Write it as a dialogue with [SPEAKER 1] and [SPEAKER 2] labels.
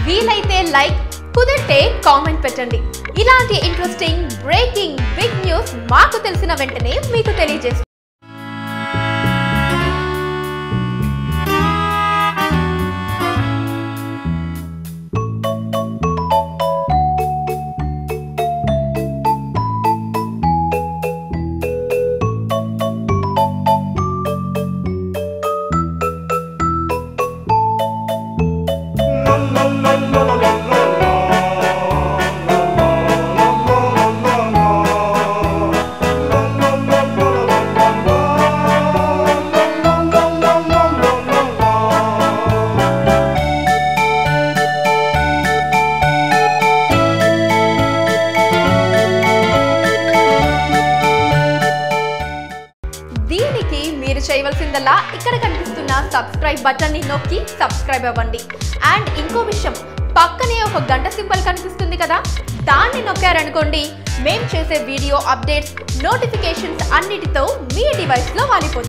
[SPEAKER 1] వీలైతే లైక్, కుదిరితే కామెంట్ పెట్టండి. ఇలాంటి ఇంట్రెస్టింగ్ బ్రేకింగ్ బిగ్ న్యూస్ మాకు తెలిసిన వెంటనే మీకు తెలియజేస్తాం. దీనికి మీరు చేయవలసిందల్లా ఇక్కడ కనిపిస్తున్న సబ్స్క్రైబ్ బటన్ ని నొక్కి సబ్స్క్రైబ్ అవ్వండి. అండ్ ఇంకో విషయం, పక్కనే ఒక గంట సింబల్ కనిపిస్తుంది కదా, దాన్ని నొక్కారనుకోండి మేము చేసే వీడియో అప్డేట్స్, నోటిఫికేషన్స్ అన్నిటితో మీ డివైస్ లో వాలిపోతుంది.